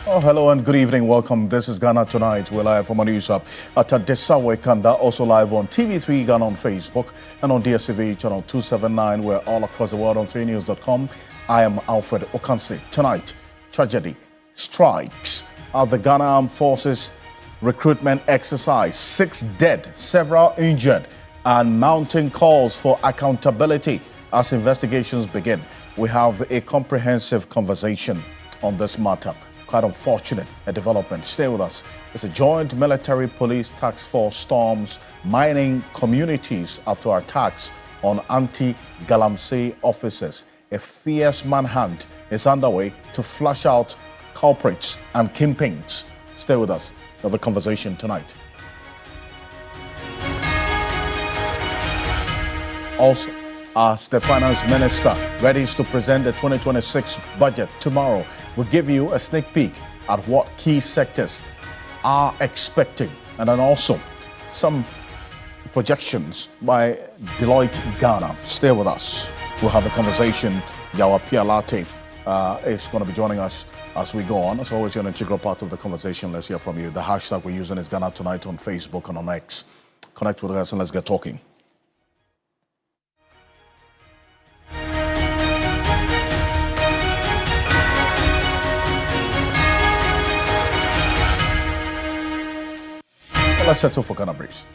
Oh, hello and good evening. Welcome. This is Ghana Tonight. We're live from a news hub at Adesawe Kanda, also live on TV3 Ghana on Facebook and on DSTV channel 279. We're all across the world on 3news.com. I am Alfred Ocansey. Tonight, tragedy strikes at the Ghana Armed Forces recruitment exercise. 6 dead, several injured, and mounting calls for accountability as investigations begin. We have a comprehensive conversation on this matter. Quite unfortunate a development. Stay with us. It's a joint military police task force storms mining communities after attacks on anti-Galamsey officers. A fierce manhunt is underway to flush out culprits and kingpins. Stay with us for the conversation tonight. Also, as the finance minister readies to present the 2026 budget tomorrow, we'll give you a sneak peek at what key sectors are expecting, and then also some projections by Deloitte Ghana. Stay with us. We'll have a conversation. Yawa Pialate is going to be joining us as we go on. As always, you're an integral part of the conversation. Let's hear from you. The hashtag we're using is Ghana Tonight on Facebook and on X. Connect with us and let's get talking. Let's settle for Ghana Briefs.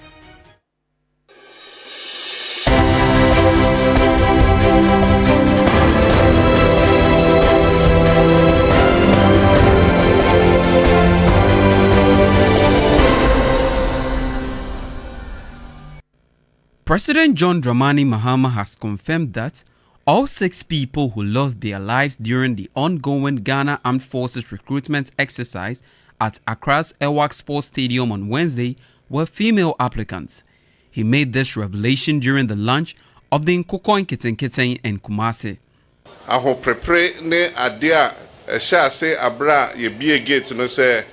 President John Dramani Mahama has confirmed that all 6 people who lost their lives during the ongoing Ghana Armed Forces recruitment exercise at Accra's Ewak Sports Stadium on Wednesday were female applicants. He made this revelation during the launch of the Nkoko Nketen in Kumasi. Aho prepare ne adea sha se abra ye bie gate no se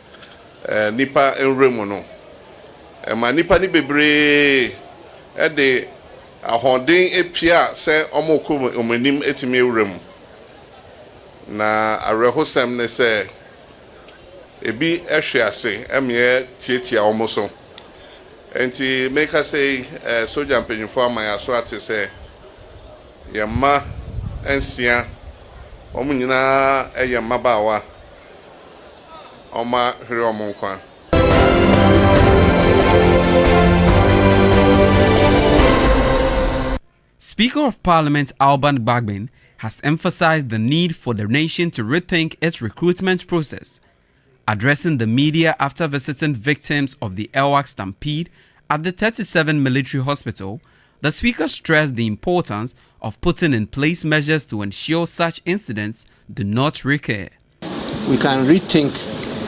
nipa enremu no. Ma nipa ni bebre de ahoden epia se omoko omanim etimi ewrem. Na arehosem ne se ebi ehwe ase emye tietia omoso enti make us say soldier mpanyimfo amaya so ate say yamma ensia omunyina eyamma bawa oma hwere omonkwa. Speaker of Parliament Alban Bagbin has emphasized the need for the nation to rethink its recruitment process. Addressing the media after visiting victims of the Ewak stampede at the 37 Military Hospital, the Speaker stressed the importance of putting in place measures to ensure such incidents do not recur. We can rethink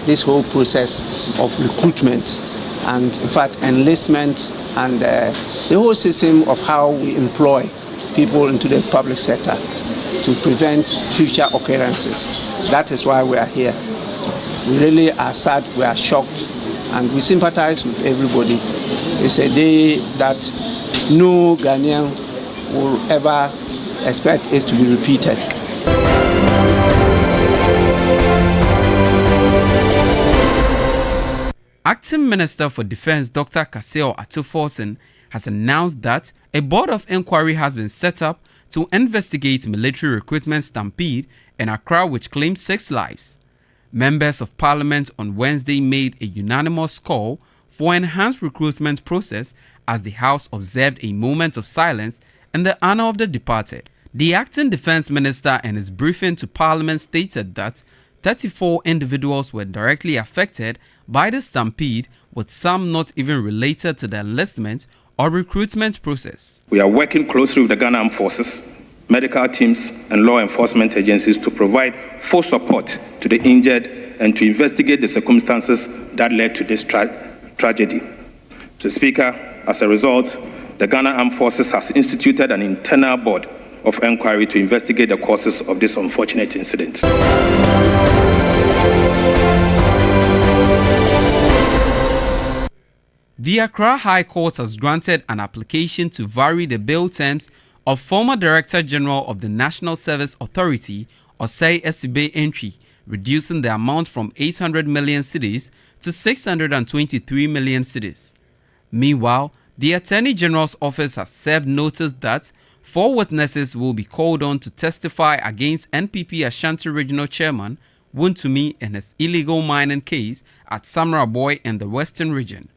this whole process of recruitment and, in fact, enlistment and the whole system of how we employ people into the public sector to prevent future occurrences. That is why we are here. We really are sad, we are shocked, and we sympathize with everybody. It's a day that no Ghanaian will ever expect it to be repeated. Acting Minister for Defense Dr. Kaseo Atuforsen has announced that a board of inquiry has been set up to investigate military recruitment stampede in Accra, which claimed 6 lives. Members of Parliament on Wednesday made a unanimous call for enhanced recruitment process as the House observed a moment of silence in the honor of the departed. The acting defense minister in his briefing to Parliament stated that 34 individuals were directly affected by the stampede, with some not even related to the enlistment or recruitment process. We are working closely with the Ghana Armed Forces, medical teams and law enforcement agencies to provide full support to the injured and to investigate the circumstances that led to this tragedy. Mr. Speaker, as a result, the Ghana Armed Forces has instituted an internal board of inquiry to investigate the causes of this unfortunate incident. The Accra High Court has granted an application to vary the bail terms of former Director General of the National Service Authority, Osei Esibe Entry, reducing the amount from 800 million cedis to 623 million cedis. Meanwhile, the Attorney General's office has served notice that 4 witnesses will be called on to testify against NPP Ashanti Regional Chairman Wontumi in his illegal mining case at Samra Boy in the Western Region.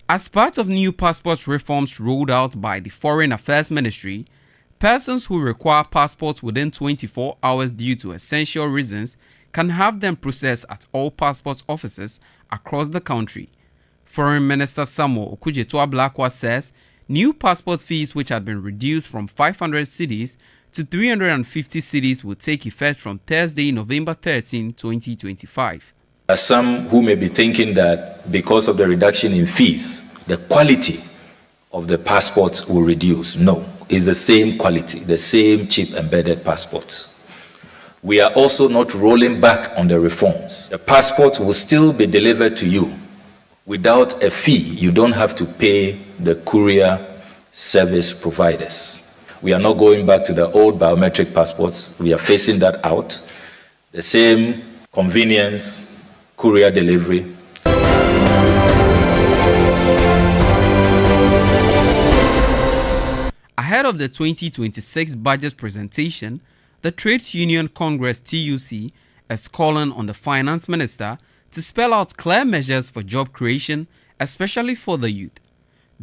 As part of new passport reforms rolled out by the Foreign Affairs Ministry, persons who require passports within 24 hours due to essential reasons can have them processed at all passport offices across the country. Foreign Minister Samuel Okudzeto-Ablakwa says new passport fees, which had been reduced from 500 cedis to 350 cedis, will take effect from Thursday, November 13, 2025. There are some who may be thinking that because of the reduction in fees, the quality of the passports will reduce. No, it's the same quality, the same chip embedded passports. We are also not rolling back on the reforms. The passports will still be delivered to you without a fee. You don't have to pay the courier service providers. We are not going back to the old biometric passports. We are phasing that out. The same convenience, courier delivery. Ahead of the 2026 budget presentation, the Trades Union Congress TUC is calling on the Finance Minister to spell out clear measures for job creation, especially for the youth.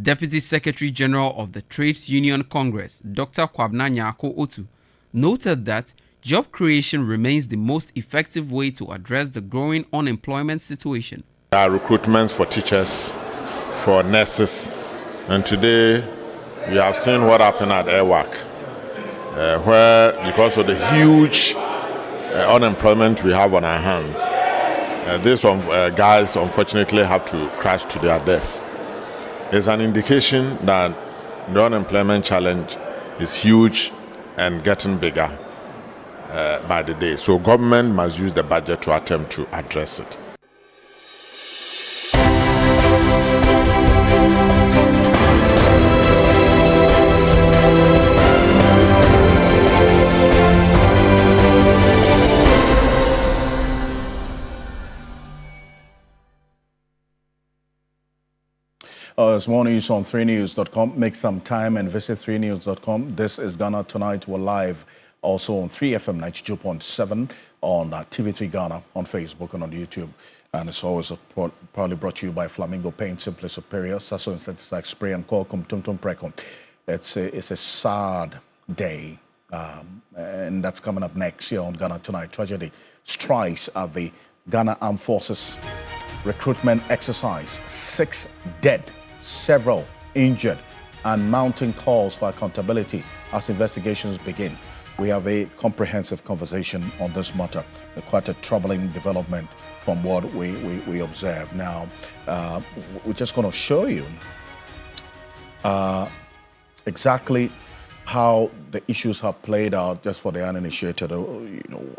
Deputy Secretary General of the Trades Union Congress, Dr. Kwabna Nyako Otu, noted that job creation remains the most effective way to address the growing unemployment situation. There are recruitments for teachers, for nurses, and today we have seen what happened at Airwork, where because of the huge unemployment we have on our hands, these guys unfortunately have to crash to their death. It's an indication that the unemployment challenge is huge and getting bigger by the day. So government must use the budget to attempt to address it. It's more news on 3news.com. Make some time and visit 3news.com. This is Ghana Tonight. We're live also on 3FM 92.7 on TV3 Ghana on Facebook and on YouTube. And it's always proudly brought to you by Flamingo Paint, Simply Superior, Sasso Insecticide Spray, and Qualcomm Tum Tum Precom. It's a sad day, and that's coming up next year on Ghana Tonight. Tragedy strikes at the Ghana Armed Forces recruitment exercise. 6 dead, several injured, and mounting calls for accountability as investigations begin. We have a comprehensive conversation on this matter. Quite a troubling development from what we observe. Now, we're just going to show you exactly how the issues have played out, just for the uninitiated,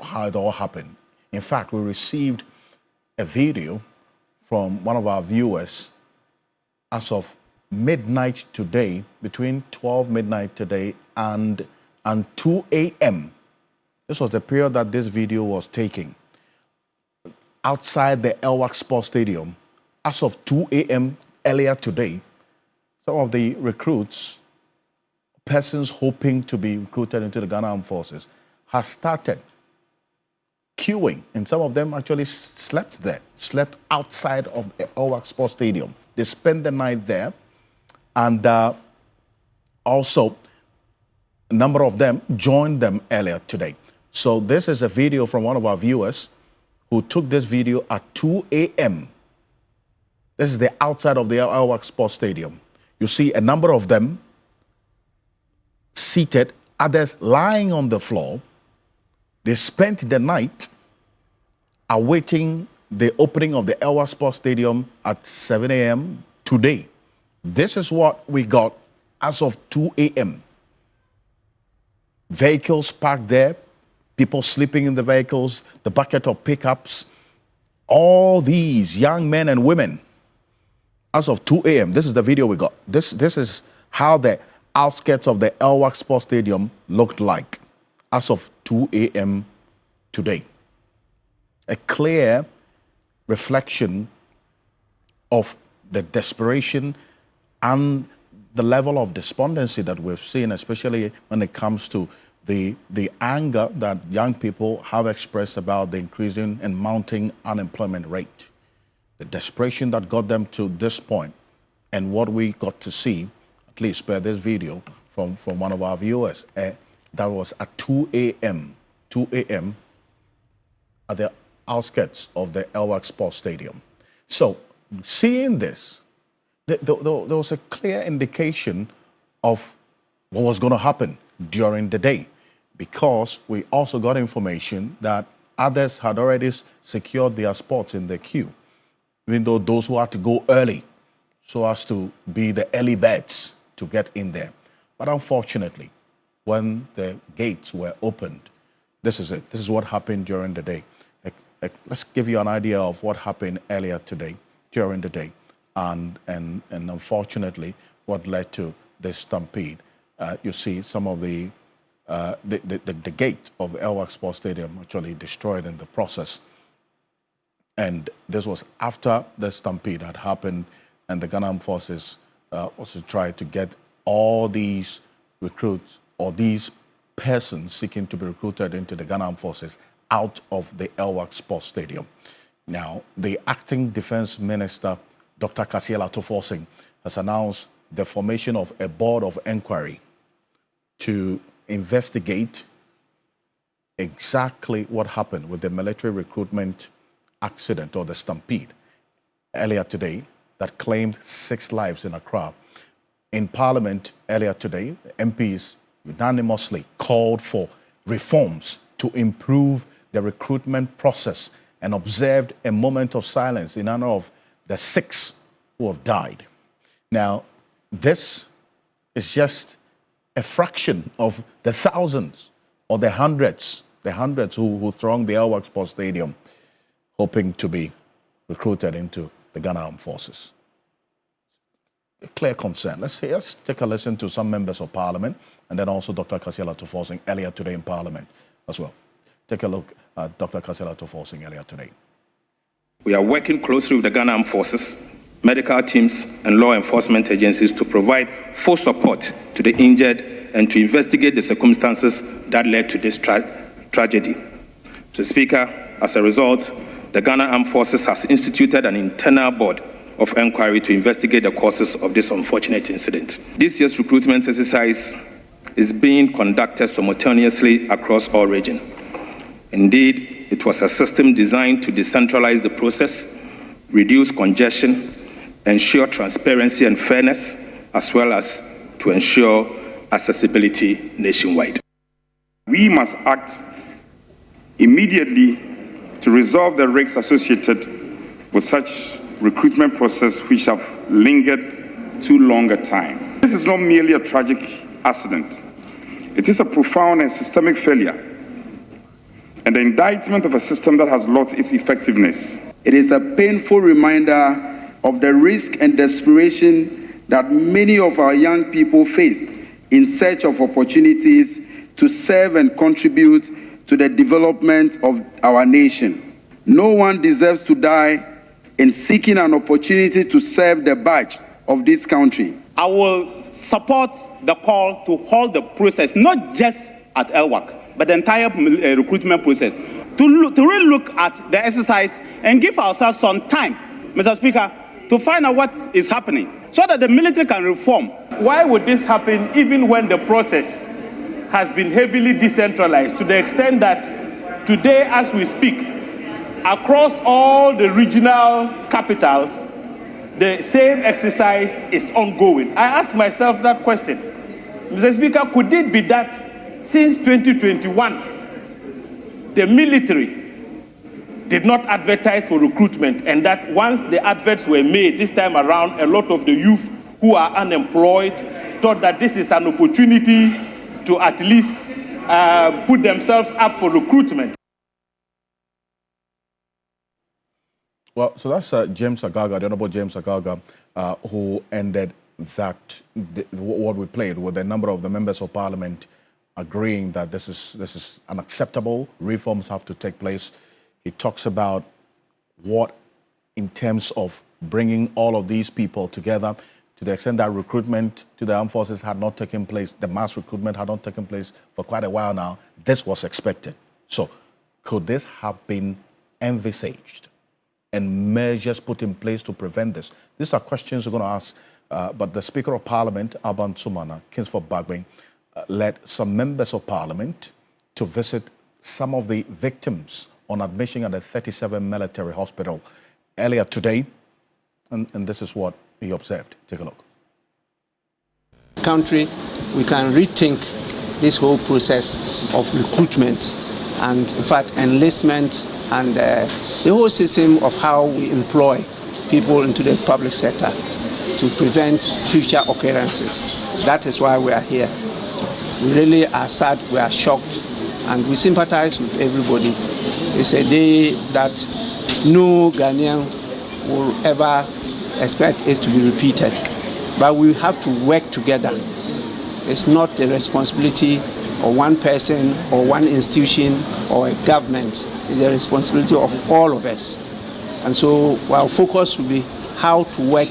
how it all happened. In fact, we received a video from one of our viewers as of midnight today, between 12 midnight today and 2 a.m. This was the period that this video was taken outside the Elwak Sports Stadium. As of 2 a.m. earlier today, some of the recruits, persons hoping to be recruited into the Ghana Armed Forces, have started queuing, and some of them actually slept outside of the Elwak Sports Stadium. They spent the night there, and also a number of them joined them earlier today. So this is a video from one of our viewers who took this video at 2 a.m. This is the outside of the Elwak Sports Stadium. You see a number of them seated, others lying on the floor. They spent the night awaiting the opening of the Elwak Sports Stadium at 7 a.m. today. This is what we got as of 2 a.m. Vehicles parked there, people sleeping in the vehicles, the bucket of pickups, all these young men and women. As of 2 a.m., this is the video we got. This is how the outskirts of the Elwak Sports Stadium looked like as of 2 a.m. today. A clear reflection of the desperation and the level of despondency that we've seen, especially when it comes to the anger that young people have expressed about the increasing and mounting unemployment rate. The desperation that got them to this point, and what we got to see, at least per this video from one of our viewers, that was at 2 a.m. at the outskirts of the Elwak Sports Stadium. So, seeing this, there was a clear indication of what was going to happen during the day, because we also got information that others had already secured their spots in the queue, even though those who had to go early so as to be the early birds to get in there. But unfortunately, when the gates were opened, this is it. This is what happened during the day. Let's give you an idea of what happened earlier today, during the day, and unfortunately, what led to this stampede. You see some of the gate of Elwak Sports Stadium actually destroyed in the process. And this was after the stampede had happened, and the Ghana Armed Forces also tried to get all these recruits or these persons seeking to be recruited into the Ghana Armed Forces out of the Elwak Sports Stadium. Now, the acting defense minister, Dr. Kasiehl Atuforsen, has announced the formation of a board of inquiry to investigate exactly what happened with the military recruitment accident or the stampede earlier today that claimed 6 lives in Accra. In Parliament earlier today, the MPs unanimously called for reforms to improve the recruitment process and observed a moment of silence in honor of the 6 who have died. Now, this is just a fraction of the thousands or the hundreds who thronged the Elwak Sports Stadium hoping to be recruited into the Ghana Armed Forces. A clear concern. Let's take a listen to some members of Parliament and then also Dr. Kasiehl Atuforsen earlier today in Parliament as well. Take a look at Dr. Kasiehl Atuforsen earlier today. We are working closely with the Ghana Armed Forces, medical teams, and law enforcement agencies to provide full support to the injured and to investigate the circumstances that led to this tragedy. Mr. Speaker, as a result, the Ghana Armed Forces has instituted an internal board of inquiry to investigate the causes of this unfortunate incident. This year's recruitment exercise is being conducted simultaneously across all regions. Indeed, it was a system designed to decentralize the process, reduce congestion, ensure transparency and fairness, as well as to ensure accessibility nationwide. We must act immediately to resolve the risks associated with such recruitment process which have lingered too long a time. This is not merely a tragic accident. It is a profound and systemic failure and the indictment of a system that has lost its effectiveness. It is a painful reminder of the risk and desperation that many of our young people face in search of opportunities to serve and contribute to the development of our nation. No one deserves to die in seeking an opportunity to serve the badge of this country. I will support the call to hold the process, not just at Elwak, but the entire recruitment process, to really look at the exercise and give ourselves some time, Mr. Speaker, to find out what is happening so that the military can reform. Why would this happen even when the process has been heavily decentralized to the extent that today, as we speak, across all the regional capitals, the same exercise is ongoing? I ask myself that question. Mr. Speaker, could it be that since 2021, the military did not advertise for recruitment, and that once the adverts were made this time around, a lot of the youth who are unemployed thought that this is an opportunity to at least put themselves up for recruitment? Well, so that's James Agaga, the Honorable James Agaga, who ended that what we played with a number of the members of parliament agreeing that this is unacceptable, reforms have to take place. He talks about what, in terms of bringing all of these people together, to the extent that recruitment to the armed forces had not taken place, the mass recruitment had not taken place for quite a while now, this was expected. So could this have been envisaged and measures put in place to prevent this? These are questions we're going to ask, but the Speaker of Parliament, Alban Sumana, Kingsford Bagbin, led some members of Parliament to visit some of the victims on admission at the 37 Military Hospital earlier today, and this is what he observed. Take a look. Country, we can rethink this whole process of recruitment and, in fact, enlistment and the whole system of how we employ people into the public sector to prevent future occurrences. That is why we are here. We really are sad, we are shocked, and we sympathize with everybody. It's a day that no Ghanaian will ever expect it to be repeated. But we have to work together. It's not the responsibility of one person or one institution or a government. It's the responsibility of all of us. And so our focus will be how to work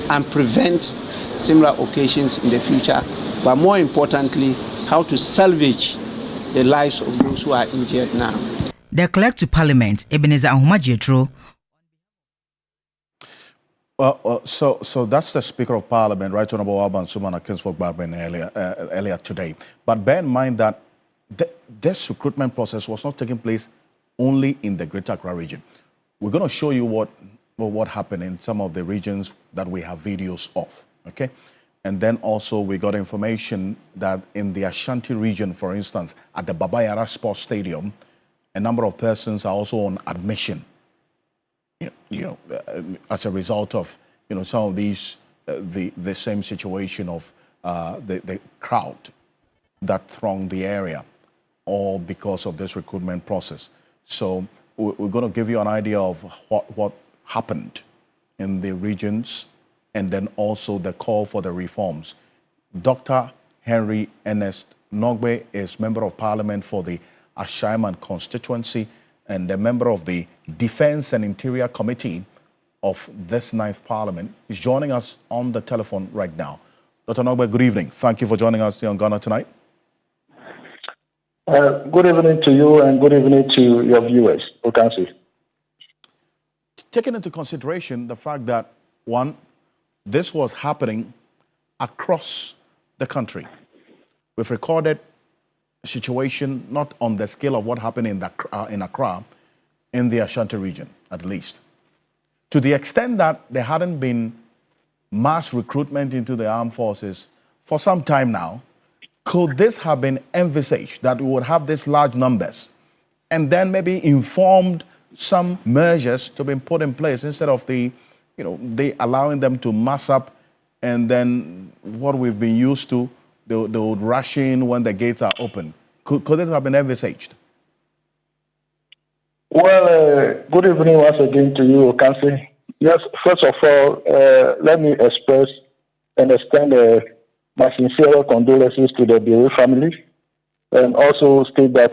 and prevent similar occasions in the future, but more importantly, how to salvage the lives of those who are injured now. The clerk to Parliament, Ebenezer Ahuma-Jetro. Well, so that's the Speaker of Parliament, Right Honourable Alban Sumana Kingsford Bagbin earlier today. But bear in mind that this recruitment process was not taking place only in the Greater Accra region. We're going to show you what happened in some of the regions that we have videos of, okay? And then also we got information that in the Ashanti region, for instance, at the Baba Yara Sports Stadium, a number of persons are also on admission, as a result of, some of these, the same situation of the crowd that thronged the area, all because of this recruitment process. So we're going to give you an idea of what happened in the regions, and then also the call for the reforms. Dr. Henry Ernest Nogbe is Member of Parliament for the Ashaiman constituency and a member of the Defense and Interior Committee of this 9th Parliament. He's joining us on the telephone right now. Dr. Nogbe, good evening. Thank you for joining us here on Ghana Tonight. Good evening to you and good evening to your viewers. Ocansey. Taking into consideration the fact that, one, this was happening across the country. We've recorded a situation not on the scale of what happened in Accra, in the Ashanti region, at least. To the extent that there hadn't been mass recruitment into the armed forces for some time now, could this have been envisaged that we would have these large numbers and then maybe informed some measures to be put in place instead of they allowing them to mass up, and then what we've been used to, they would rush in when the gates are open? Could it have been envisaged? Well, good evening once again to you, Ocansey. Yes, first of all, let me express and extend my sincere condolences to the Bereaved family, and also state that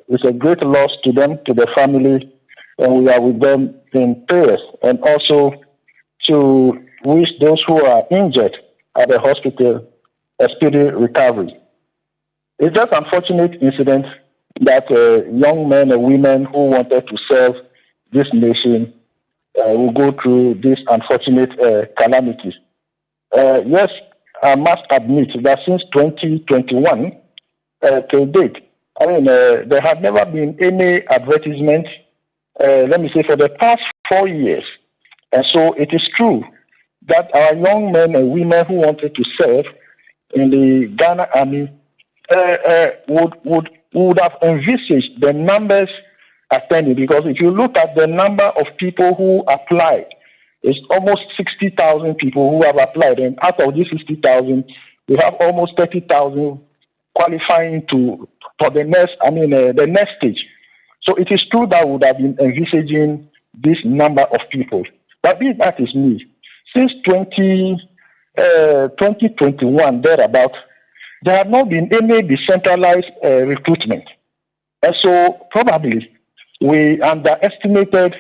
it's a great loss to them, to the family, and we are with them in prayers, and also to wish those who are injured at the hospital a speedy recovery. It's just an unfortunate incident that young men and women who wanted to serve this nation will go through this unfortunate calamity. Yes, I must admit that since 2021 till date, there had never been any advertisement, let me say, for the past 4 years. And so it is true that our young men and women who wanted to serve in the Ghana Army would have envisaged the numbers attending, because if you look at the number of people who applied, it's almost 60,000 people who have applied, and out of these 60,000, we have almost 30,000 qualifying for the next stage. So it is true that we would have been envisaging this number of people. But be that is me, since 2021, 2021, thereabout, there have not been any decentralized recruitment. And so probably we underestimated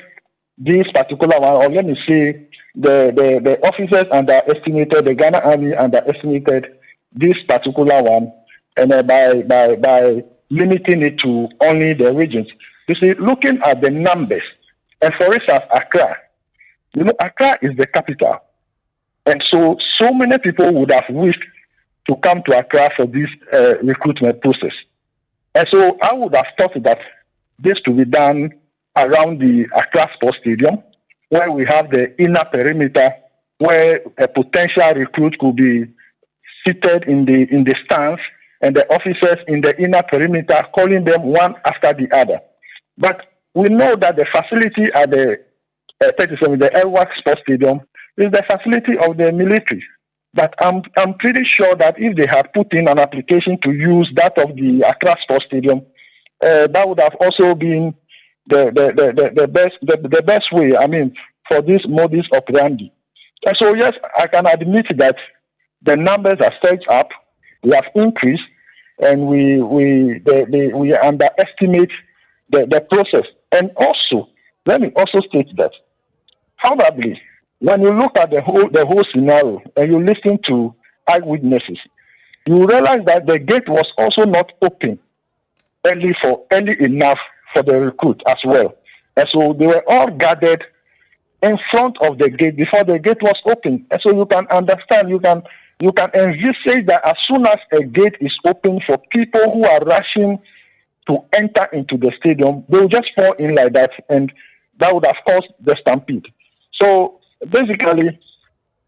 this particular one, or let me say the officers underestimated, the Ghana Army underestimated this particular one, and by limiting it to only the regions. You see, looking at the numbers, and for instance, Accra, Accra is the capital. And so many people would have wished to come to Accra for this recruitment process. And so I would have thought that this to be done around the Accra Sports Stadium, where we have the inner perimeter, where a potential recruit could be seated in the stands, and the officers in the inner perimeter calling them one after the other. But we know that the facility at the 37, the Elwak Sports Stadium, is the facility of the military. But I'm pretty sure that if they had put in an application to use that of the Accra Sports Stadium, that would have also been the best way, for this modus operandi. And so yes, I can admit that the numbers are set up, we have increased, and we underestimate the process. And also, let me also state that probably when you look at the whole scenario and you listen to eyewitnesses, you realize that the gate was also not open early enough for the recruit as well. And so they were all gathered in front of the gate before the gate was open. And so you can understand, you can envisage that as soon as a gate is open for people who are rushing to enter into the stadium, they will just fall in like that, and that would have caused the stampede. So basically,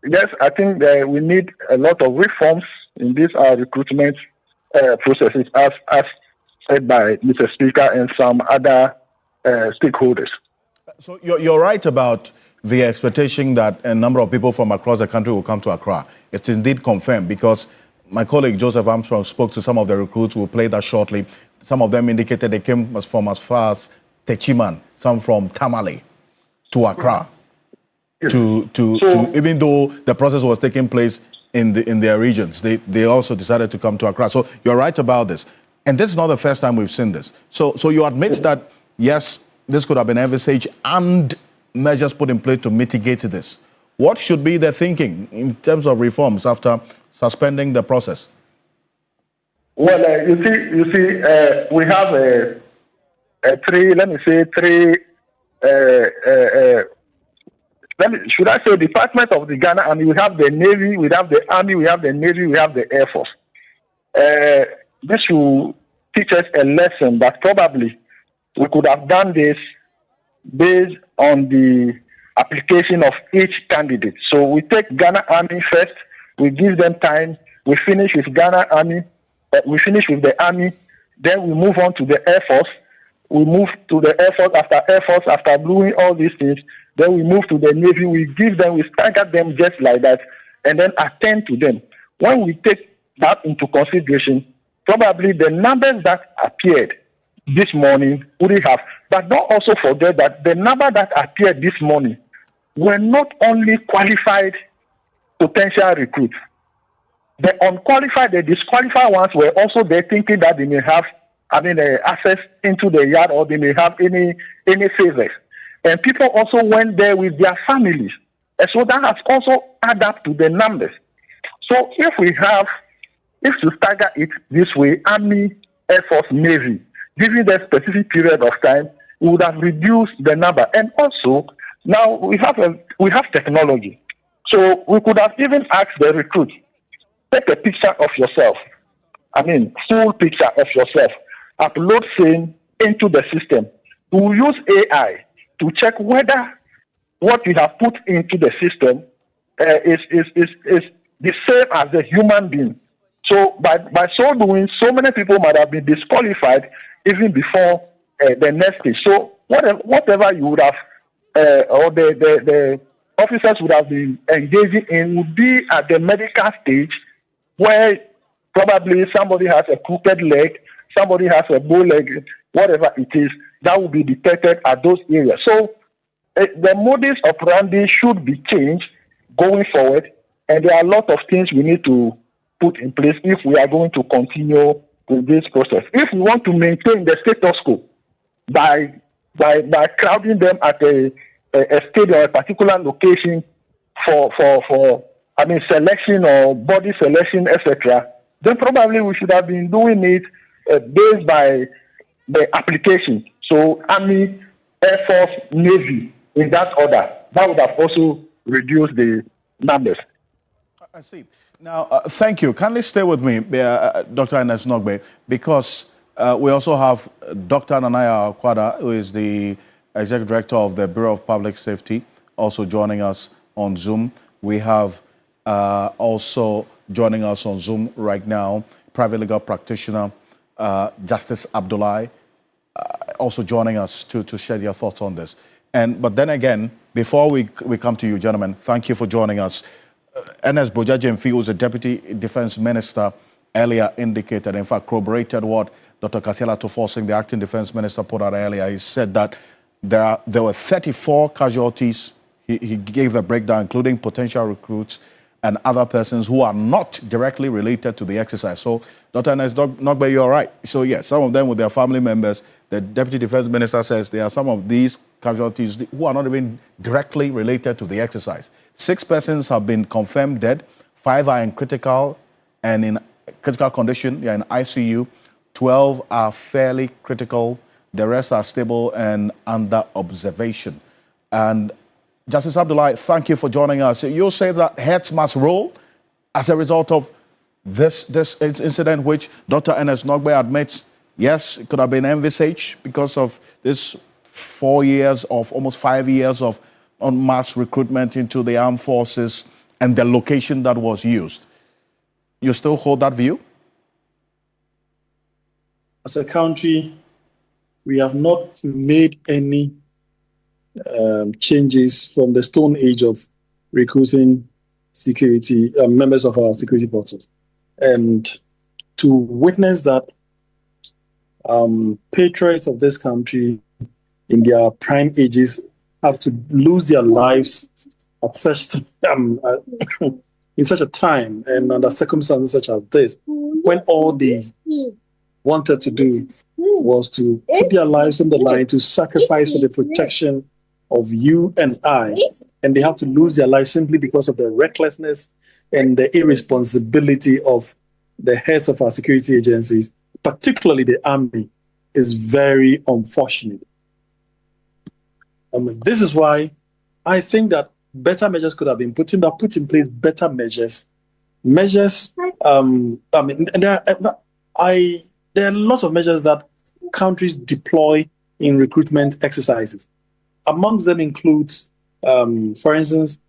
yes, I think that we need a lot of reforms in these recruitment processes, as said by Mr. Speaker and some other stakeholders. So you're right about the expectation that a number of people from across the country will come to Accra. It's indeed confirmed, because my colleague Joseph Armstrong spoke to some of the recruits who will play that shortly. Some of them indicated they came from as far as Techiman, some from Tamale to Accra. To even though the process was taking place in their regions, they also decided to come to Accra. So you're right about this. And this is not the first time we've seen this. So you admit that, yes, this could have been envisaged and measures put in place to mitigate this. What should be the thinking in terms of reforms after suspending the process? Well, you see, we have should I say Department of the Ghana Army? We have the Navy, we have the Army, we have the Navy, we have the Air Force. This will teach us a lesson that probably we could have done this based on the application of each candidate. So we take Ghana Army first, we give them time, we finish with Ghana Army, we finish with the Army, then we move on to the Air Force, we move to the Air Force after doing all these things, then we move to the Navy, we stagger them just like that, and then attend to them. When we take that into consideration, probably the numbers that appeared this morning would have, but don't also forget that the number that appeared this morning were not only qualified potential recruits. The unqualified, the disqualified ones were also there thinking that they may have, access into the yard, or they may have any favors. And people also went there with their families. And so that has also added up to the numbers. So if you stagger it this way, Army, Air Force, Navy, given the specific period of time, we would have reduced the number. And also, now we have technology. So we could have even asked the recruit, take a picture of yourself. Full picture of yourself. Upload same into the system. We will use AI to check whether what you have put into the system is the same as a human being. So by so doing, so many people might have been disqualified even before the next stage. So whatever you would have, or the officers would have been engaging in, would be at the medical stage, where probably somebody has a crooked leg, somebody has a bow leg, whatever it is, that will be detected at those areas. So the modus operandi should be changed going forward, And there are a lot of things we need to put in place if we are going to continue with this process. If we want to maintain the status quo by crowding them at a stadium or a particular location for selection or body selection, etc., then probably we should have been doing it based by the application. So Army, Air Force, Navy, in that order. That would have also reduced the numbers. I see. Now, thank you. Kindly stay with me, Dr. Ernest Nogbe, because we also have Dr. Nanaya Kwada, who is the Executive Director of the Bureau of Public Safety, also joining us on Zoom. We have also joining us on Zoom right now, private legal practitioner, Justice Abdullahi, also joining us to share your thoughts on this. But then again, before we come to you, gentlemen, thank you for joining us. Ernest Bojajemfi, who is the Deputy Defense Minister, earlier indicated, in fact, corroborated what Dr. Kasela Atufor, the Acting Defense Minister, put out earlier. He said that there were 34 casualties. He gave a breakdown, including potential recruits and other persons who are not directly related to the exercise. So, Dr. Ernest Nogbe, you're right. So, yes, some of them with their family members. The Deputy Defense Minister says there are some of these casualties who are not even directly related to the exercise. 6 persons have been confirmed dead. 5 are in critical condition. They are in ICU. 12 are fairly critical. The rest are stable and under observation. And Justice Abdullahi, thank you for joining us. You say that heads must roll as a result of this incident, which Dr. Ernest Nogbe admits, yes, it could have been envisaged because of this 4 years of almost 5 years of mass recruitment into the armed forces and the location that was used. You still hold that view? As a country, we have not made any changes from the stone age of recruiting security members of our security forces. And to witness that patriots of this country in their prime ages have to lose their lives at such in such a time and under circumstances such as this, when all they wanted to do was to put their lives on the line to sacrifice for the protection of you and I, and they have to lose their lives simply because of the recklessness and the irresponsibility of the heads of our security agencies, particularly the Army, is very unfortunate. This is why I think that better measures could have been put in place. Better measures. And there are lots of measures that countries deploy in recruitment exercises. Amongst them includes, for instance,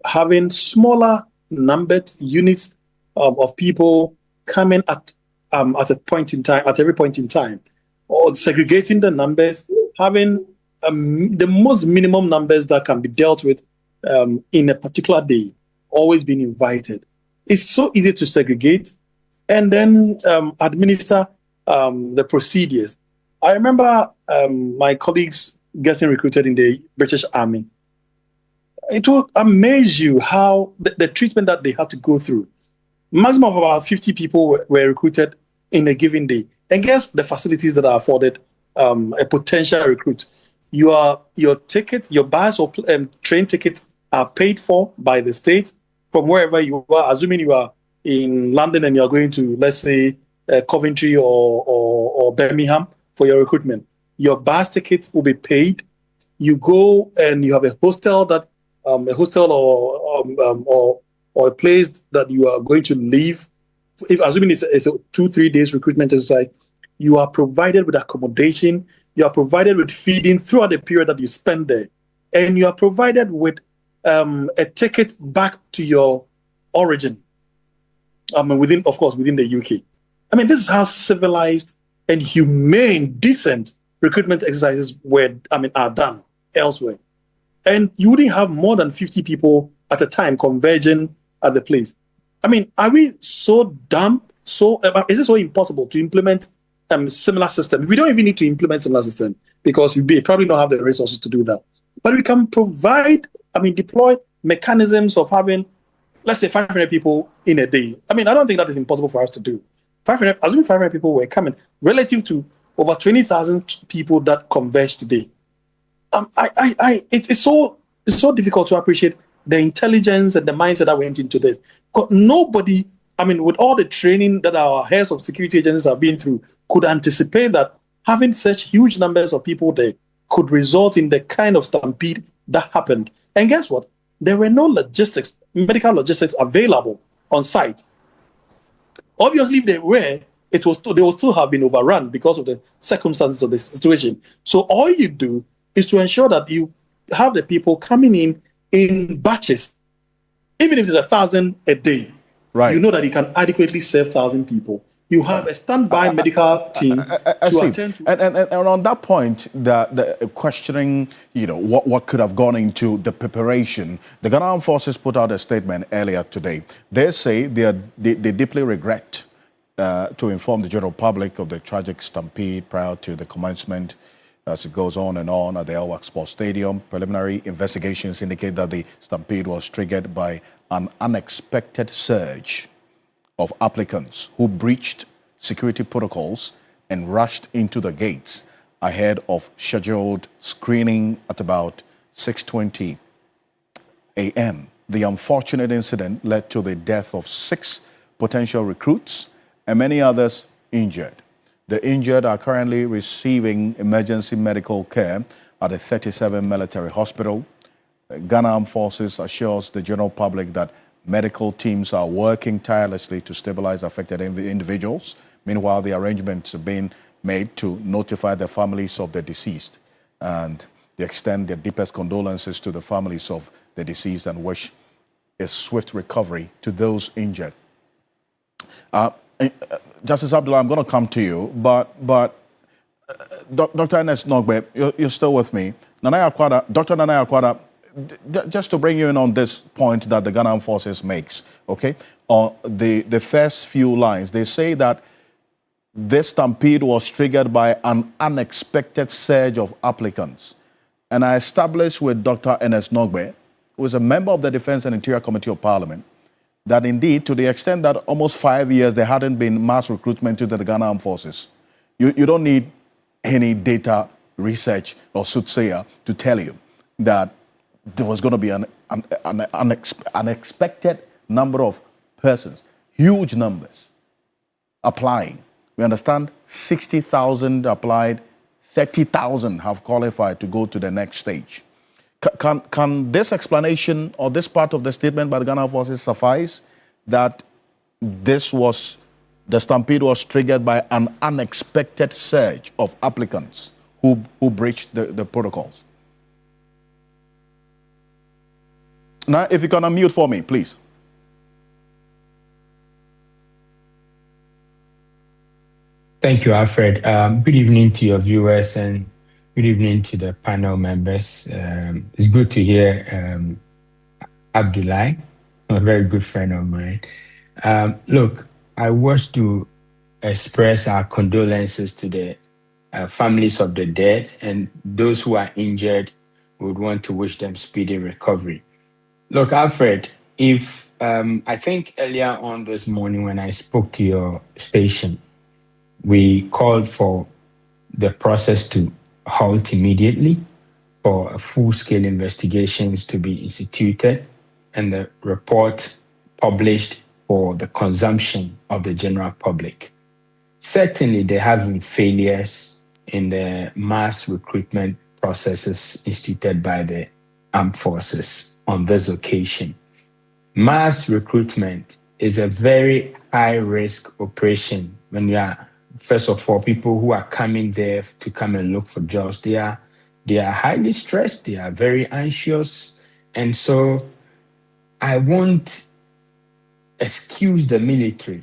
having smaller numbered units of people coming at a point in time, at every point in time, or segregating the numbers, having the most minimum numbers that can be dealt with in a particular day, always being invited. It's so easy to segregate and then administer the procedures. I remember my colleagues getting recruited in the British Army. It will amaze you how the treatment that they had to go through. Maximum of about 50 people were recruited in a given day. And guess the facilities that are afforded a potential recruit. Your ticket, your bus or train ticket are paid for by the state from wherever you are. Assuming you are in London and you are going to, let's say, Coventry or Birmingham for your recruitment, your bus ticket will be paid. You go and you have a hostel that or a place that you are going to live. Assuming it's a 2-3 days recruitment exercise, you are provided with accommodation. You are provided with feeding throughout the period that you spend there, and you are provided with a ticket back to your origin. Within the UK. This is how civilized and humane, decent recruitment exercises are done elsewhere. And you wouldn't have more than 50 people at a time converging at the place. Are we so dumb? Is it so impossible to implement similar system? We don't even need to implement similar system because we probably don't have the resources to do that. But we can deploy mechanisms of having let's say 500 people in a day. I mean, I don't think that is impossible for us to do. 500, assuming 500 people were coming, relative to over 20,000 people that converged today. It's so difficult to appreciate the intelligence and the mindset that went into this. Because nobody, I mean, with all the training that our heads of security agencies have been through, could anticipate that having such huge numbers of people there could result in the kind of stampede that happened. And guess what? There were no medical logistics available on site. Obviously, if they were, they would still have been overrun because of the circumstances of the situation. So all you do is to ensure that you have the people coming in batches. Even if it's 1,000 a day, right, you know that you can adequately serve 1,000 people. You have a standby medical team to attend to. And on that point, the questioning, what could have gone into the preparation, the Ghana Armed Forces put out a statement earlier today. They say they deeply regret to inform the general public of the tragic stampede prior to the commencement, as it goes on and on at the Elwak Sports Stadium. Preliminary investigations indicate that the stampede was triggered by an unexpected surge of applicants who breached security protocols and rushed into the gates ahead of scheduled screening at about 6:20 a.m. The unfortunate incident led to the death of 6 potential recruits and many others injured. The injured are currently receiving emergency medical care at the 37 Military Hospital. Ghana Armed Forces assures the general public that medical teams are working tirelessly to stabilize affected individuals. Meanwhile, the arrangements are being made to notify the families of the deceased, and they extend their deepest condolences to the families of the deceased and wish a swift recovery to those injured. Justice Abdullah, I'm going to come to you, but Dr. Ernest Nogbe, you're still with me. Dr. Nana Akwada, just to bring you in on this point that the Ghana Armed Forces makes, okay? The first few lines, they say that this stampede was triggered by an unexpected surge of applicants. And I established with Dr. Ernest Nogbe, who is a member of the Defense and Interior Committee of Parliament, that indeed, to the extent that almost 5 years there hadn't been mass recruitment to the Ghana Armed Forces, you don't need any data research or soothsayer to tell you that there was going to be an unexpected number of persons, huge numbers, applying. We understand 60,000 applied, 30,000 have qualified to go to the next stage. Can this explanation or this part of the statement by the Ghana Forces suffice, that the stampede was triggered by an unexpected surge of applicants who breached the protocols? Now, if you can unmute for me, please. Thank you, Alfred. Good evening to your viewers and good evening to the panel members. It's good to hear Abdullah, a very good friend of mine. Look, I wish to express our condolences to the families of the dead, and those who are injured would want to wish them speedy recovery. Look, Alfred, if I think earlier on this morning when I spoke to your station, we called for the process to halt immediately, for full-scale investigations to be instituted, and the report published for the consumption of the general public. Certainly, there have been failures in the mass recruitment processes instituted by the armed forces on this occasion. Mass recruitment is a very high-risk operation. When you are, first of all, people who are coming there to come and look for jobs, they are highly stressed, they are very anxious, and so I won't excuse the military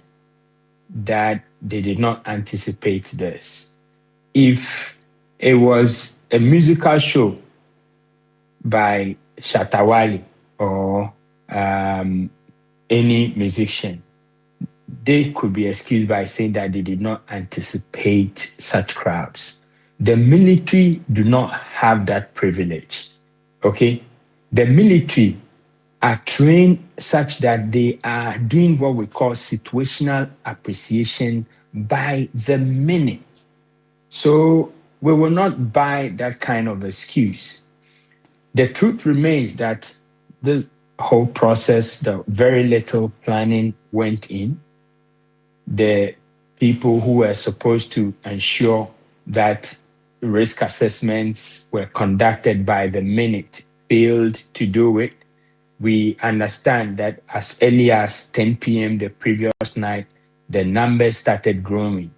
that they did not anticipate this. If it was a musical show by Shatawali or any musician, they could be excused by saying that they did not anticipate such crowds. The military do not have that privilege, okay? The military are trained such that they are doing what we call situational appreciation by the minute. So we will not buy that kind of excuse. The truth remains that the whole process, the very little planning went in. The people who were supposed to ensure that risk assessments were conducted by the minute failed to do it. We understand that as early as 10 p.m. the previous night, the numbers started growing.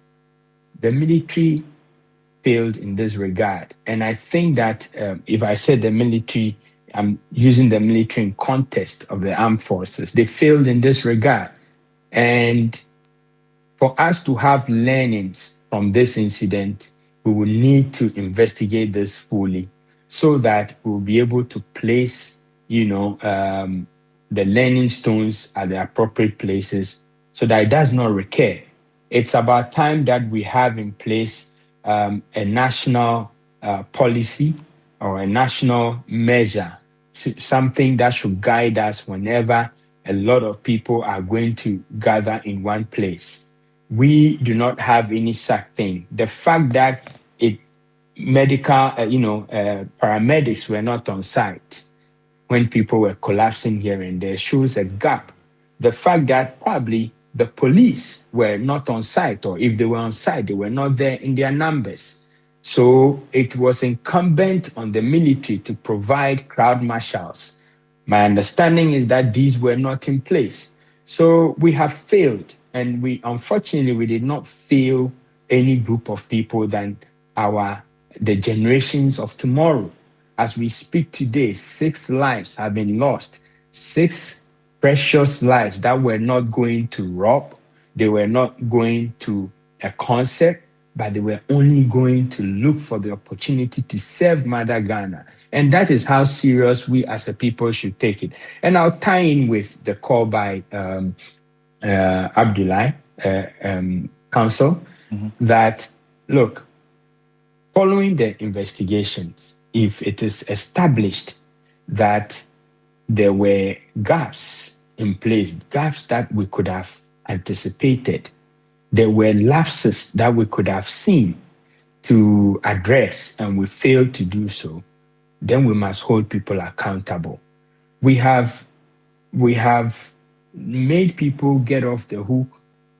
The military failed in this regard. And I think that if I said the military, I'm using the military in context of the armed forces. They failed in this regard. And for us to have learnings from this incident, we will need to investigate this fully so that we'll be able to place, the learning stones at the appropriate places so that it does not recur. It's about time that we have in place a national policy or a national measure, something that should guide us whenever a lot of people are going to gather in one place. We do not have any such thing. The fact that paramedics were not on site when people were collapsing here and there shows a gap. The fact that probably the police were not on site, or if they were on site, they were not there in their numbers. So it was incumbent on the military to provide crowd marshals. My understanding is that these were not in place. So we have failed, and unfortunately we did not fail any group of people than the generations of tomorrow. As we speak today, 6 lives have been lost, 6 precious lives that were not going to rob, they were not going to a concert, but they were only going to look for the opportunity to serve Mother Ghana. And that is how serious we as a people should take it. And I'll tie in with the call by Abdullah, counsel, that, look, following the investigations, if it is established that there were gaps in place, gaps that we could have anticipated, there were lapses that we could have seen to address, and we failed to do so, then we must hold people accountable. We have made people get off the hook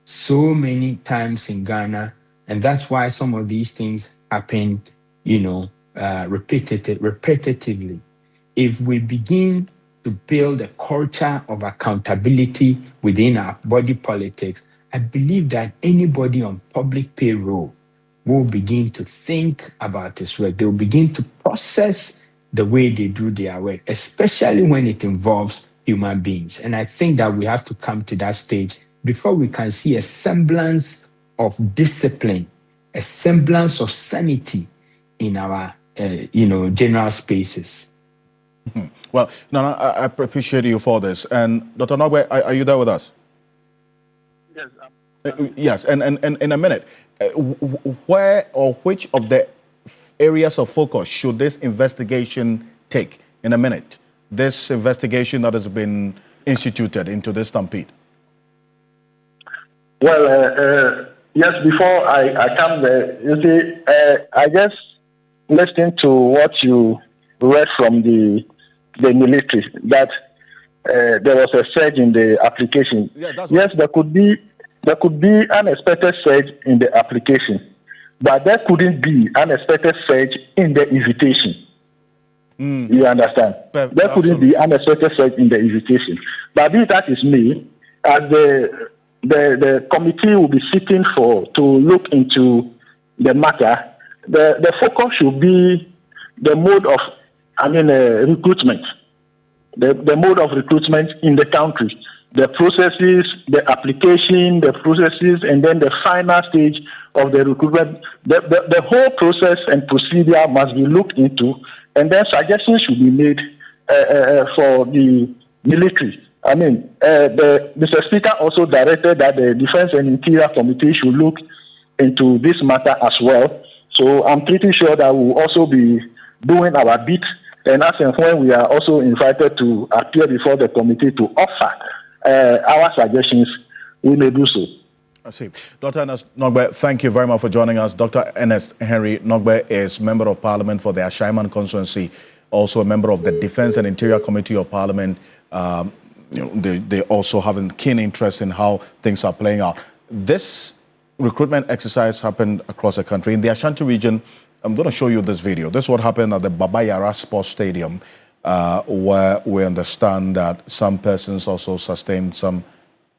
so many times in Ghana, and that's why some of these things happen, repetitively. If we begin to build a culture of accountability within our body politics, I believe that anybody on public payroll will begin to think about this work. They will begin to process the way they do their work, especially when it involves human beings. And I think that we have to come to that stage before we can see a semblance of discipline, a semblance of sanity in our, general spaces. Well, Nana, I appreciate you for this. And Dr. Nogbe, are you there with us? Yes. Yes, and in a minute, where or which of the areas of focus should this investigation take? In a minute, this investigation that has been instituted into this stampede. Well, yes, before I come there, you see, I just listened to what you read from the military, that there was a surge in the application. Yeah, yes, there could be unexpected surge in the application, but there couldn't be unexpected surge in the invitation. You understand? There couldn't be unexpected surge in the invitation. But be that is me, as the committee will be sitting to look into the matter, the focus should be the mode of recruitment. The mode of recruitment in the country, the processes, the application, the processes, and then the final stage of the recruitment. The whole process and procedure must be looked into, and then suggestions should be made for the military. Mr. Speaker also directed that the Defense and Interior Committee should look into this matter as well. So I'm pretty sure that we'll also be doing our bit And as and when we are also invited to appear before the committee to offer our suggestions, we may do so. I see. Dr. Ernest Nogbe, thank you very much for joining us. Dr. Ernest Henry Nogbe is Member of Parliament for the Ashaiman constituency, also a member of the Defence and Interior Committee of Parliament. They also have a keen interest in how things are playing out. This recruitment exercise happened across the country. In the Ashanti region, I'm going to show you this video. This is what happened at the Baba Yara Sports Stadium, where we understand that some persons also sustained some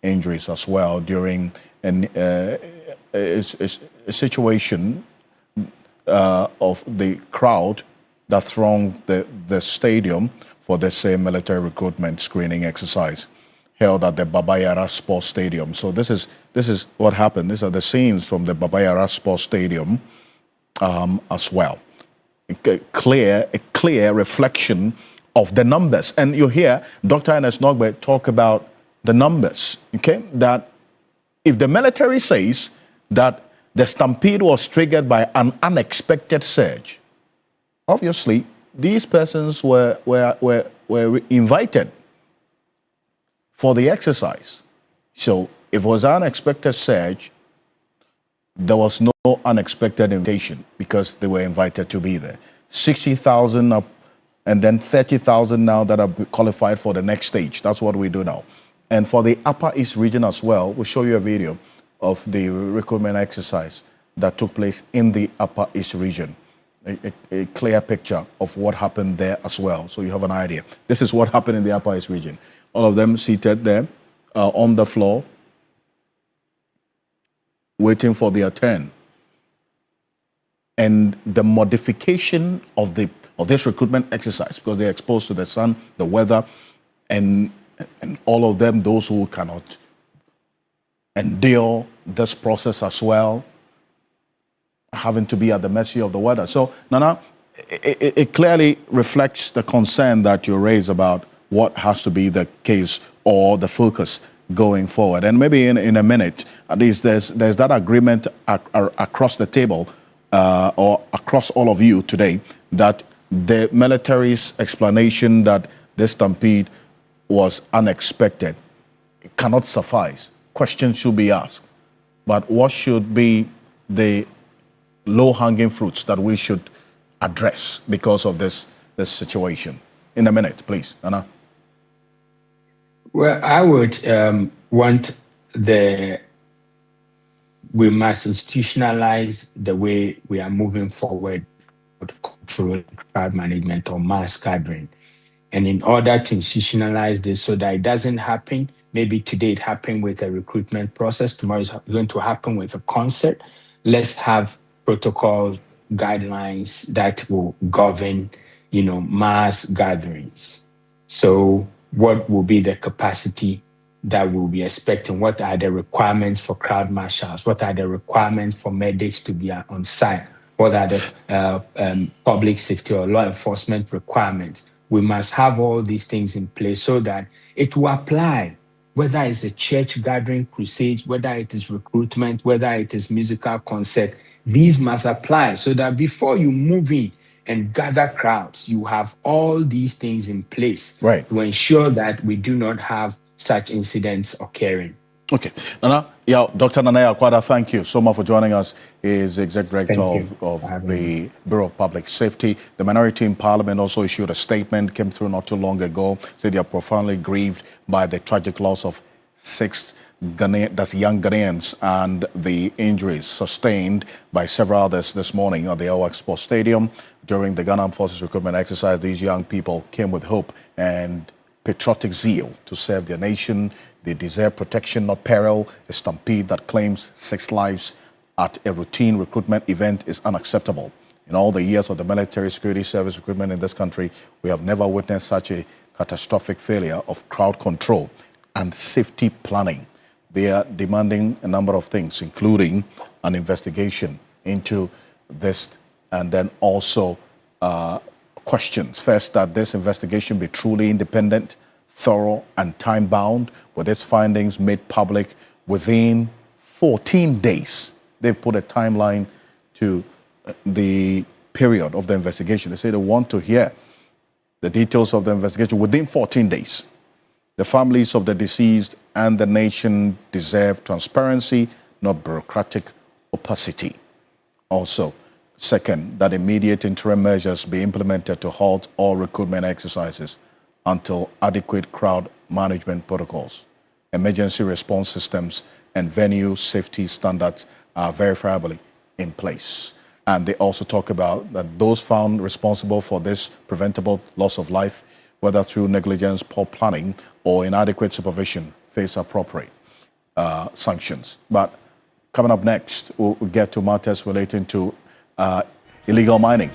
injuries as well during a situation of the crowd that thronged the stadium for the same military recruitment screening exercise held at the Baba Yara Sports Stadium. So this is what happened. These are the scenes from the Baba Yara Sports Stadium as well. A clear reflection of the numbers. And you hear Dr. Ernest Nogbe talk about the numbers, okay? That if the military says that the stampede was triggered by an unexpected surge, obviously these persons were invited for the exercise. So if it was an unexpected surge, there was no unexpected invitation because they were invited to be there. 60,000 up and then 30,000 now that are qualified for the next stage. That's what we do now. And for the Upper East region as well, we'll show you a video of the recruitment exercise that took place in the Upper East region. A clear picture of what happened there as well, so you have an idea. This is what happened in the Upper East region. All of them seated there on the floor, waiting for their turn. And the modification of this recruitment exercise, because they're exposed to the sun, the weather, and all of them, those who cannot endure this process as well, having to be at the mercy of the weather. So, Nana, it clearly reflects the concern that you raise about what has to be the case or the focus going forward. And maybe in a minute, at least there's that agreement across the table or across all of you today that the military's explanation that this stampede was unexpected cannot suffice. Questions should be asked. But what should be the low-hanging fruits that we should address because of this situation? In a minute, please, Anna. Well, I would want we must institutionalize the way we are moving forward with control, crowd management, or mass gathering. And in order to institutionalize this so that it doesn't happen, maybe today it happened with a recruitment process, tomorrow it's going to happen with a concert. Let's have protocol guidelines that will govern, mass gatherings. So what will be the capacity that we'll be expecting? What are the requirements for crowd marshals? What are the requirements for medics to be on site? What are the public safety or law enforcement requirements? We must have all these things in place so that it will apply, whether it's a church gathering, crusade, whether it is recruitment, whether it is musical concert. These must apply so that before you move in and gather crowds, you have all these things in place to ensure that we do not have such incidents occurring. Okay. Nana, Dr. Nana Akwada, thank you so much for joining us. He is the Executive Director of the Bureau of Public Safety. The minority in Parliament also issued a statement, came through not too long ago, said they are profoundly grieved by the tragic loss of 6 young Ghanaians and the injuries sustained by several others this morning at the Elwak Sports Stadium. During the Ghana Armed Forces recruitment exercise, these young people came with hope and patriotic zeal to serve their nation. They deserve protection, not peril. A stampede that claims 6 lives at a routine recruitment event is unacceptable. In all the years of the military security service recruitment in this country, we have never witnessed such a catastrophic failure of crowd control and safety planning. They are demanding a number of things, including an investigation into this, and then also questions. First, that this investigation be truly independent, thorough, and time-bound, with its findings made public within 14 days. They've put a timeline to the period of the investigation. They say they want to hear the details of the investigation within 14 days. The families of the deceased and the nation deserve transparency, not bureaucratic opacity. Also, second, that immediate interim measures be implemented to halt all recruitment exercises until adequate crowd management protocols, emergency response systems, and venue safety standards are verifiably in place. And they also talk about that those found responsible for this preventable loss of life, whether through negligence, poor planning, or inadequate supervision, face appropriate sanctions. But coming up next, we'll get to matters relating to illegal mining,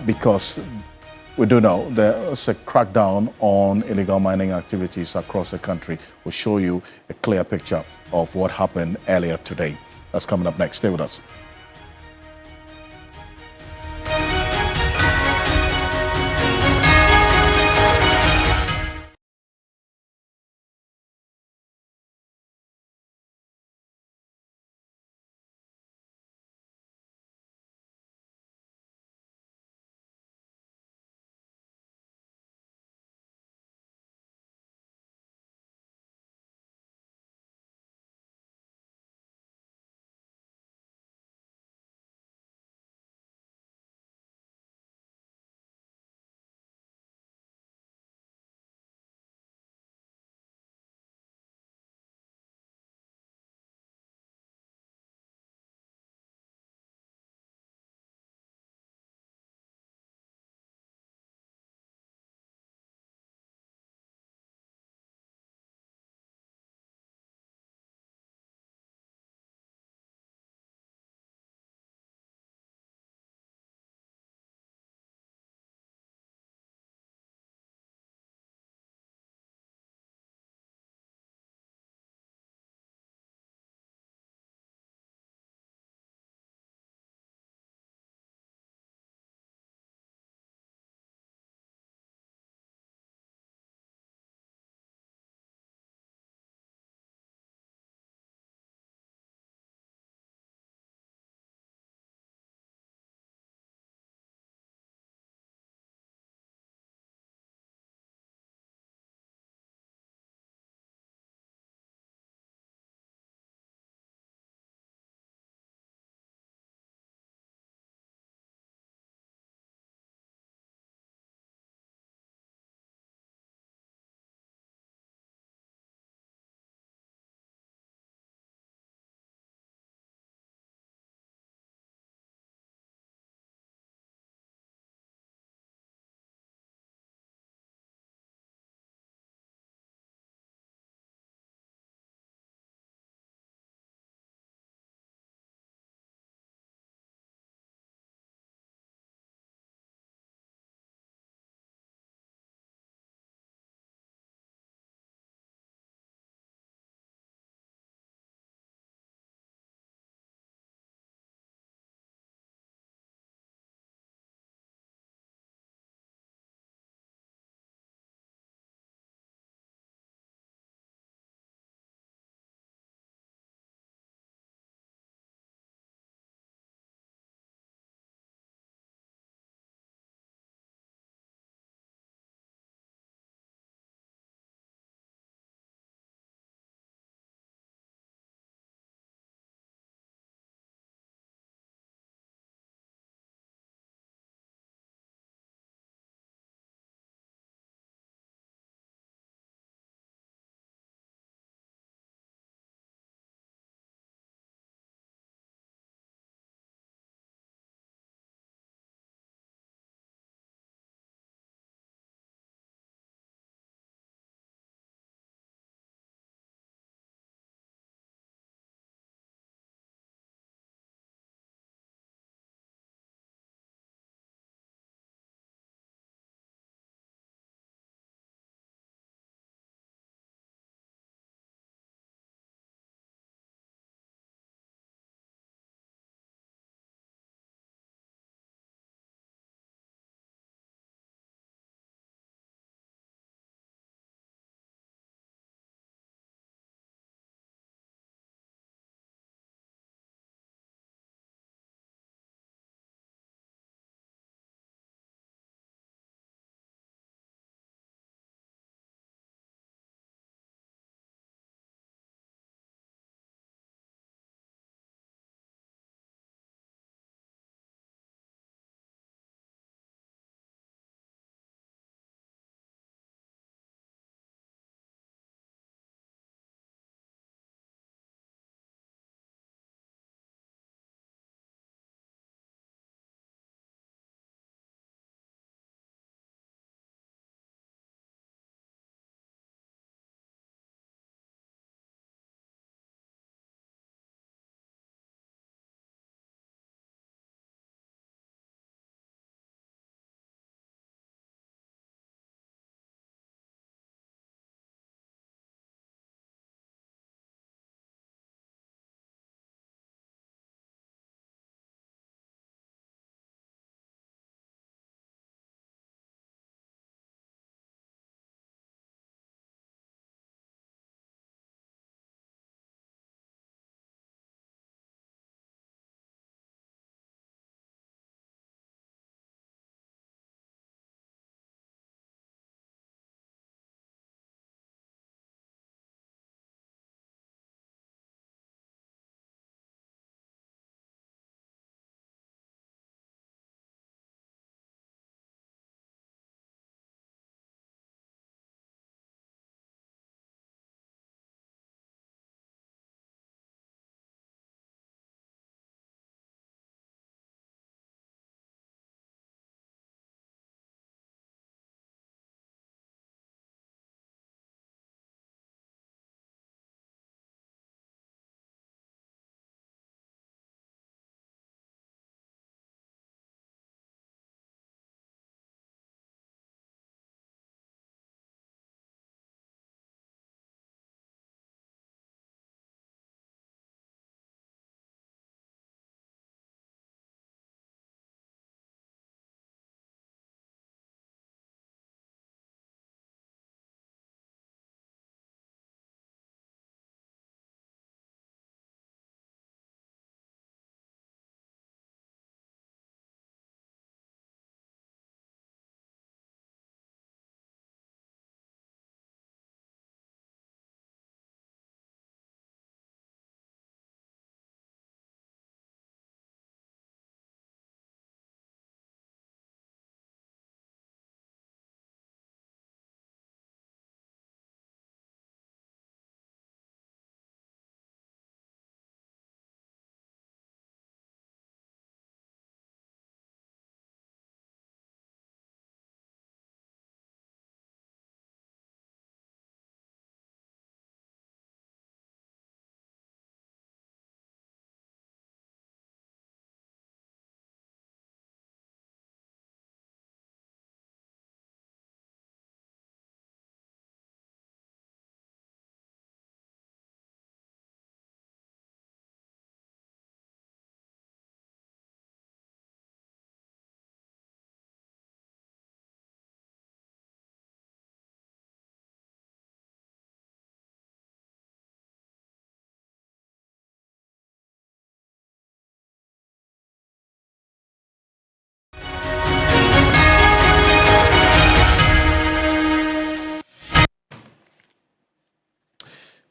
because we do know there's a crackdown on illegal mining activities across the country. We'll show you a clear picture of what happened earlier today. That's coming up next. Stay with us.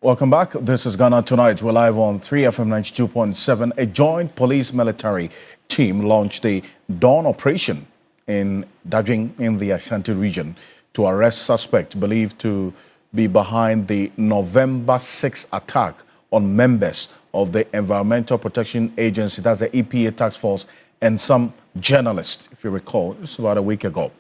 Welcome back. This is Ghana Tonight. We're live on 3FM 92.7. A joint police-military team launched a dawn operation in Dajing in the Ashanti region to arrest suspects believed to be behind the November 6 attack on members of the Environmental Protection Agency, that's the EPA task force, and some journalists, if you recall. This was about a week ago.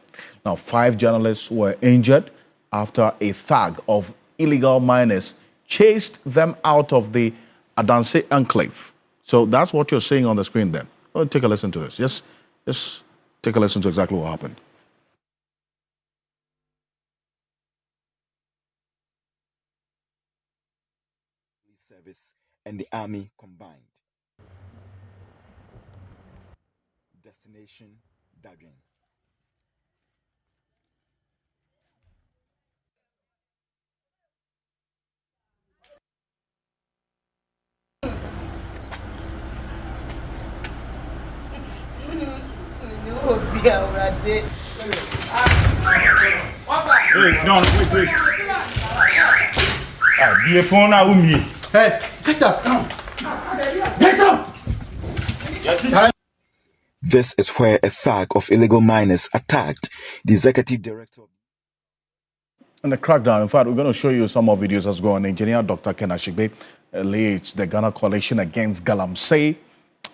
Now, 5 journalists were injured after a thug of illegal miners chased them out of the Adanse enclave. So that's what you're seeing on the screen there. Well, take a listen to this. Just take a listen to exactly what happened. Service and the army combined. Destination Dagin. Hey, no, wait. Be a phone now, Hey, get up now. Get up. Yes, this is where a thug of illegal miners attacked the executive director. And the crackdown, in fact, we're going to show you some more videos as well. Engineer Dr. Kenashigbe leads the Ghana Coalition Against Galamsey.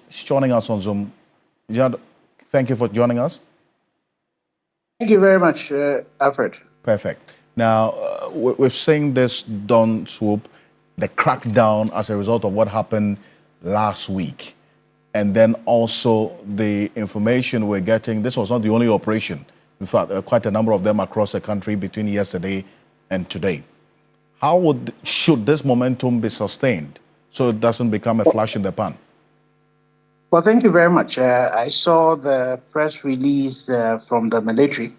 He's joining us on Zoom. Thank you for joining us. Thank you very much, Alfred. Perfect. Now, we've seen this dawn swoop, the crackdown as a result of what happened last week. And then also the information we're getting, this was not the only operation. In fact, there are quite a number of them across the country between yesterday and today. How should this momentum be sustained so it doesn't become a flash in the pan? Well, thank you very much. I saw the press release from the military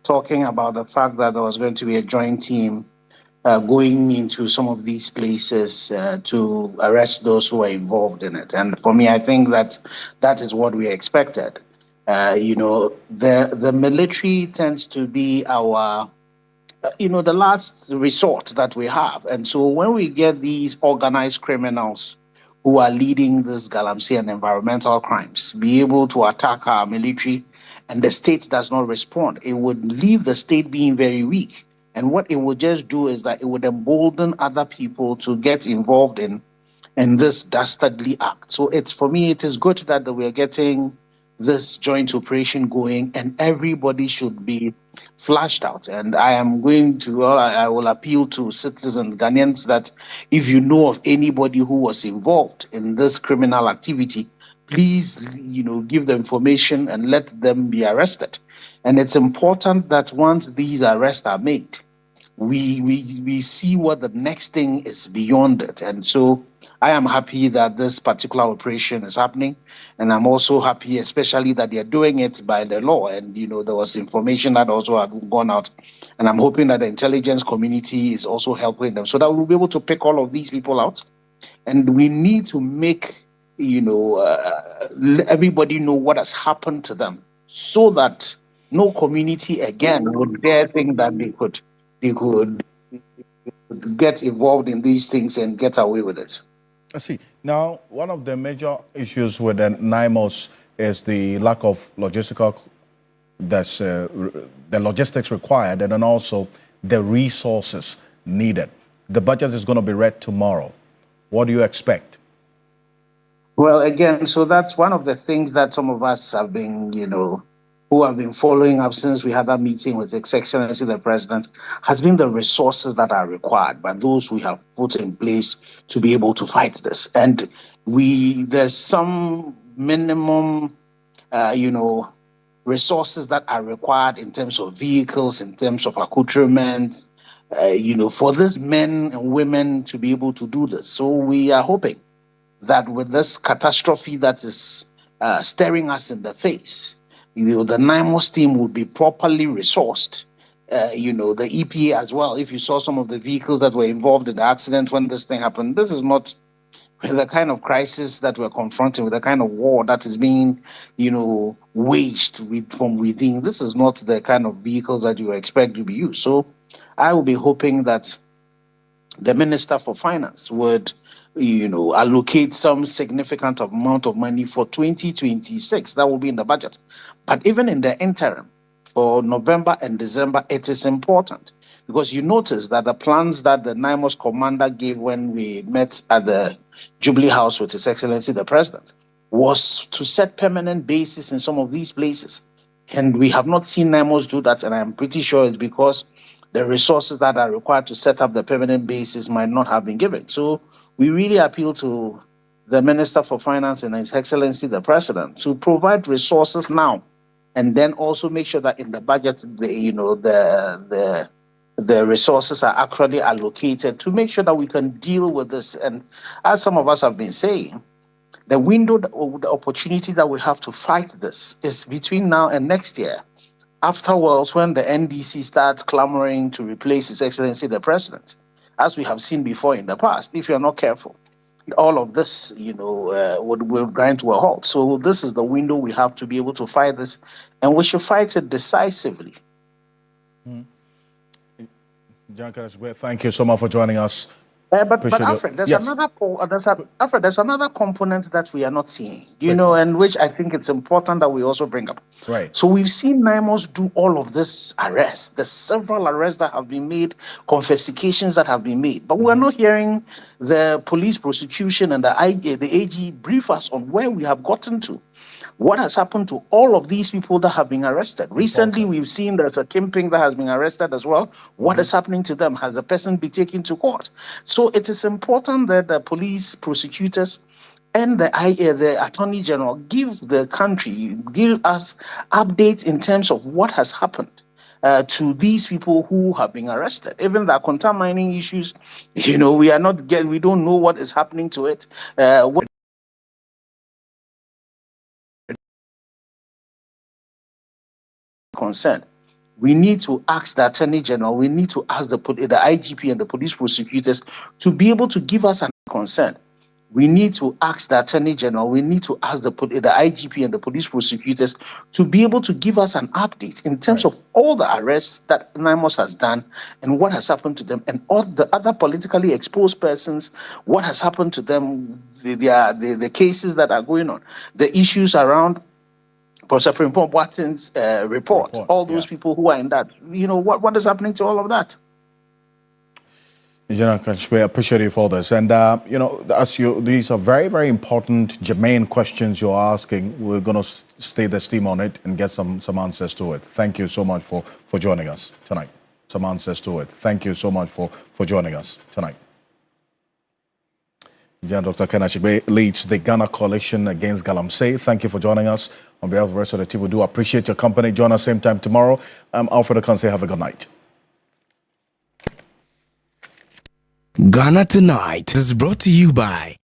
talking about the fact that there was going to be a joint team going into some of these places to arrest those who are involved in it. And for me, I think that that is what we expected. The military tends to be our, the last resort that we have. And so when we get these organized criminals who are leading this Galamsey and environmental crimes, be able to attack our military and the state does not respond, it would leave the state being very weak. And what it would just do is that it would embolden other people to get involved in this dastardly act. So for me, it is good that we are getting this joint operation going and everybody should be flashed out. And I will appeal to citizens, Ghanaians, that if you know of anybody who was involved in this criminal activity, please, give the information and let them be arrested. And it's important that once these arrests are made, we see what the next thing is beyond it. And so I am happy that this particular operation is happening. And I'm also happy, especially that they're doing it by the law. And, there was information that also had gone out. And I'm hoping that the intelligence community is also helping them so that we'll be able to pick all of these people out. And we need to make, everybody know what has happened to them so that no community again would dare think that they could get involved in these things and get away with it. I see. Now, one of the major issues with the NIMOS is the lack of the logistics required and then also the resources needed. The budget is going to be read tomorrow. What do you expect? Well, again, so that's one of the things that some of us have been, who have been following up since we had that meeting with His Excellency the President, has been the resources that are required by those we have put in place to be able to fight this. And there's some minimum, resources that are required in terms of vehicles, in terms of accoutrement, for these men and women to be able to do this. So we are hoping that with this catastrophe that is staring us in the face, the NIMOS team would be properly resourced. The EPA as well. If you saw some of the vehicles that were involved in the accident when this thing happened, this is not the kind of crisis that we're confronting with, the kind of war that is being, waged from within. This is not the kind of vehicles that you expect to be used. So I will be hoping that the Minister for Finance would, allocate some significant amount of money for 2026. That will be in the budget. But even in the interim, for November and December, it is important because you notice that the plans that the NIMOS commander gave when we met at the Jubilee House with His Excellency the President was to set permanent bases in some of these places. And we have not seen NIMOS do that, and I'm pretty sure it's because the resources that are required to set up the permanent bases might not have been given. So we really appeal to the Minister for Finance and His Excellency the President to provide resources now, and then also make sure that in the budget, the resources are actually allocated to make sure that we can deal with this. And as some of us have been saying, the window, the opportunity that we have to fight this is between now and next year. Afterwards, when the NDC starts clamoring to replace His Excellency the President, as we have seen before in the past, if you're not careful, all of this, will grind to a halt. So this is the window we have to be able to fight this, and we should fight it decisively. John Kenneth, thank you so much for joining us. But Alfred, there's another component that we are not seeing, and which I think it's important that we also bring up. Right. So we've seen NIMOS do all of this arrests. There's several arrests that have been made, confiscations that have been made, but we're not hearing the police prosecution and the AG brief us on where we have gotten to. What has happened to all of these people that have been arrested? Recently, we've seen there's a kingpin that has been arrested as well. What is happening to them? Has the person been taken to court? So it is important that the police, prosecutors, and the Attorney General give the country, give us updates in terms of what has happened to these people who have been arrested. Even the contaminating issues, we don't know what is happening to it. Concerned, we need to ask the Attorney General, we need to ask the IGP and the police prosecutors to be able to give us an consent. We need to ask the Attorney General, we need to ask the IGP and the police prosecutors to be able to give us an update in terms of all the arrests that NIMOS has done and what has happened to them, and all the other politically exposed persons, what has happened to them, the cases that are going on, the issues around Professor Watson's report, all those people who are in that, what is happening to all of that? General Kashwe, I appreciate you for this. And, these are very, very important, germane questions you're asking. We're going to stay the steam on it and get some answers to it. Thank you so much for joining us tonight. Some answers to it. Thank you so much for joining us tonight. General Dr. Kenashigbe leads the Ghana Coalition Against Galamsey. Thank you for joining us. On behalf of the rest of the team, we do appreciate your company. Join us same time tomorrow. I'm Alfred Ocansey. Have a good night. Ghana Tonight is brought to you by